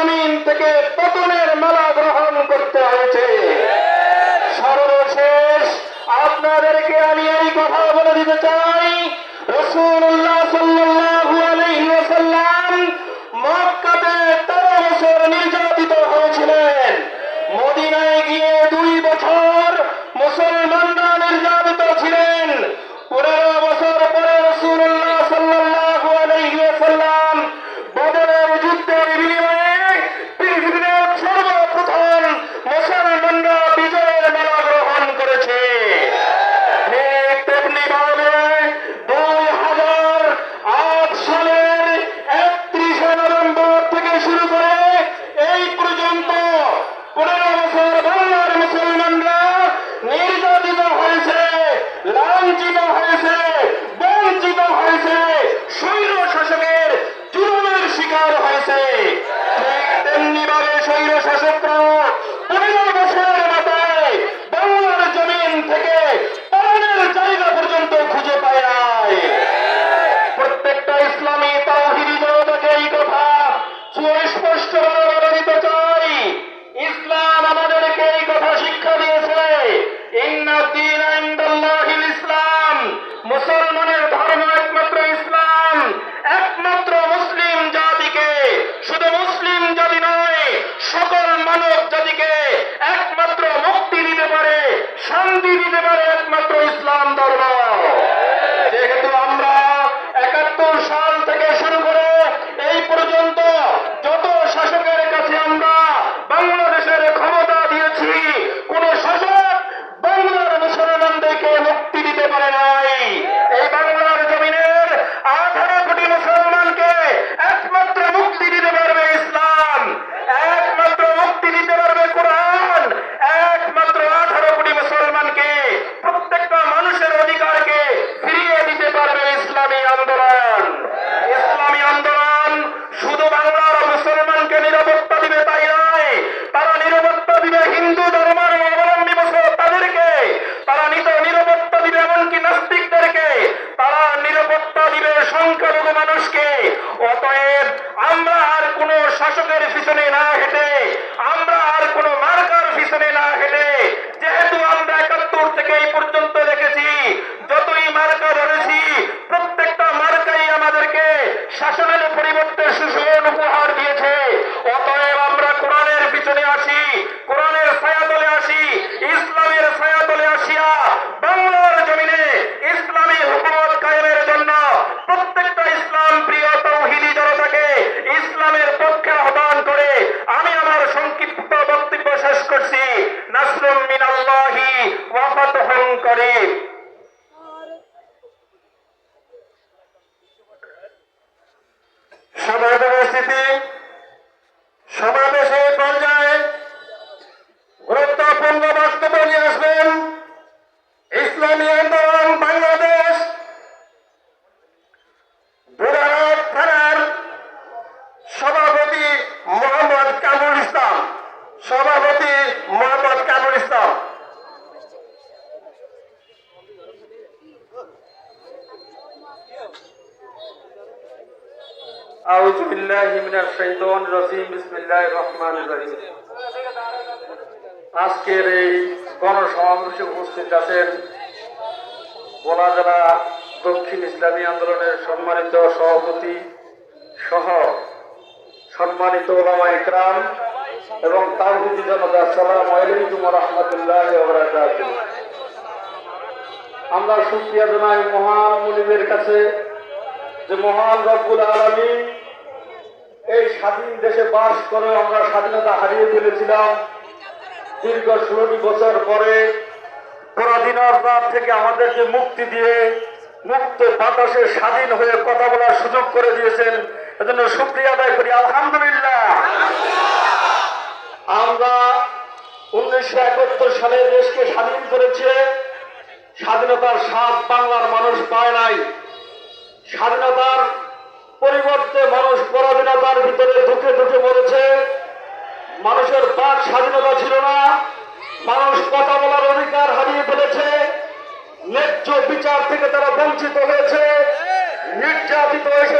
জমিন থেকে পতনের মালা গ্রহণ করতে হয়েছে। সর্বশেষ আপনাদেরকে আমি এই কথা বলে দিতে চাই, রাসূলুল্লাহ সাল্লাল্লাহু আলাইহি ওয়াসাল্লাম মক্কাতে 13 বছর নির্যাতিত হয়েছিলেন। মদিনায় গিয়ে 2 বছর মুসলমানরা নির্যাতিত ছিলেন। 15 বছর পরে রাসূলুল্লাহ সাল্লাল্লাহু আলাইহি ওয়াসাল্লাম বদরের যুদ্ধের বিনিময়ে পৃথিবীতে সর্বপ্রথম মুসলমানরা বিজয়ের মালা গ্রহণ করেছে। ঠিক তেমনিভাবে 2008 সালের 31 নভেম্বর থেকে শুরু করে এই পর্যন্ত 15 বছর বাংলার মুসলমানরা নির্যাতিত হয়েছে, লাঞ্ছিত হয়েছে, বঞ্চিত হয়েছে, স্বৈর শাসকের জুলুমের শিকার হয়েছে। ঠিক তেমনিভাবে স্বৈর শাসকরাও 15 বছরের মাথায় বাংলার জমিন থেকে পালানোর জায়গা পর্যন্ত খুঁজে পায় নাই। প্রত্যেকটা ইসলামী তাওহীদি জনতাকে এই কথা সুস্পষ্ট বলে দিতে চাই, ইসলাম আমাদেরকে এই কথা শিক্ষা দিয়েছে, ইন্নাদ দীনা ইনদাল্লাহিল ইসলাম, মুসলমানের ধর্ম একমাত্র ইসলাম। একমাত্র মুসলিম জাতিকে, শুধু মুসলিম জাতি নয়, সকল মানব জাতিকে একমাত্র মুক্তি দিতে পারে, শান্তি দিতে পারে একমাত্র ইসলাম ধর্ম। যেহেতু আমরা 71 সাল থেকে শুরু করে এই পর্যন্ত যত শাসকের কাছে আমরা বাংলাদেশের ক্ষমতা দিয়েছি, কোন শাসক বাংলার মুসলমানদেরকে মুক্তি দিতে পারে নাই। এই বাংলার জমিনের 18 কোটি মুসলমানকে একমাত্র মুক্তি দিতে পারবে ইসলাম, একমাত্র মুক্তি দিতে পারবে কোরআন, একমাত্র 18 কোটি মুসলমানকে, প্রত্যেকটা মানুষের অধিকারকে ফিরিয়ে দিতে পারবে ইসলামী আন্দোলন। ইসলামী আন্দোলন শুধু বাংলার মুসলমানকে নিরাপত্তা দিবে তাই নয়, তারা নিরাপত্তা দিবে হিন্দু ধর্মের অবলম্বী তাদেরকে, তারা নিরাপত্তা দিবে এমনকি নাস্তিকদেরকে, তারা নিরাপত্তা দিবে সংখ্যালঘু মানুষকে। অতএব আমরা আর কোন শাসকের পিছনে না হেঁটে, আমরা আর কোন মার্কার পিছনে না হেঁটে, যেহেতু আমরা 71 থেকে এই পর্যন্ত দেখেছি যতই মার্কা ধরেছি, প্রত্যেকটা মার্কাই আমাদেরকে শাসনের পরিবর্তে সুশাসন উপহার দিয়েছে। অতএব আমরা কোরআনের পিছনে আসি, কোরআনের ছায়াতলে আসি, ইসলামের ছায়াতলে আসিয়া বাংলার জমিনে ইসলামী হুকুমত কায়েমের জন্য প্রত্যেকটা ইসলাম প্রিয় তাওহীদি জনতাকে ইসলামের পক্ষে আহ্বান করে আমি আমার সংক্ষিপ্ত বক্তব্য শেষ করছি। নাসরুম মিনাল্লাহি ওয়া ফাতহুন করিম। সমাবেশ উপস্থিতি, সমাবেশের পর্যায়ে গুরুত্বপূর্ণ বক্তব্য নিয়ে আসবেন ইসলামী আন্দোলন বাংলাদেশ বুড়ারহাট থানার সভাপতি মোহাম্মদ কামরুল ইসলাম। সভাপতি মোহাম্মদ কামরুল ইসলাম। আউযু বিল্লাহি মিনাশ শাইতানির রাজিম। বিসমিল্লাহির রহমানির রহিম। আজকের এই গণসমাবেশে উপস্থিত আছেন ভোলা জেলা দক্ষিণ ইসলামী আন্দোলনের সম্মানিত সভাপতি সহ সম্মানিত ওলামায়ে কেরাম এবং তাওহীদি জনতা, আসসালামু আলাইকুম ওয়া রাহমাতুল্লাহি ওয়া বারাকাতুহু। আমরা শুকরিয়া জানাই মহান মুনিবের কাছে যে মহান রব্বুল আলামিন এই স্বাধীন দেশে বাস করে আমরা স্বাধীনতা হারিয়ে ফেলেছিলাম। দীর্ঘ 16 বছর পরে পরাধীনতার রাত থেকে আমাদেরকে মুক্তি দিয়ে মুক্ত বাতাসে স্বাধীন হয়ে কথা বলার সুযোগ করে দিয়েছেন, এজন্য শুকরিয়া আদায় করি আলহামদুলিল্লাহ। আমরা 1971 সালে দেশকে স্বাধীন করেছে, স্বাধীনতার স্বাদ বাংলার মানুষ পায় নাই। স্বাধীনতার পরিবর্তে মানুষ পরাধীনতার ভিতরে দুঃখে দুঃখে মরেছে। মানুষের বাক স্বাধীনতা ছিল না, মানুষ কথা বলার অধিকার হারিয়ে ফেলেছে, ন্যায্য বিচার থেকে তারা বঞ্চিত হয়েছে, নির্যাতিত হয়েছে,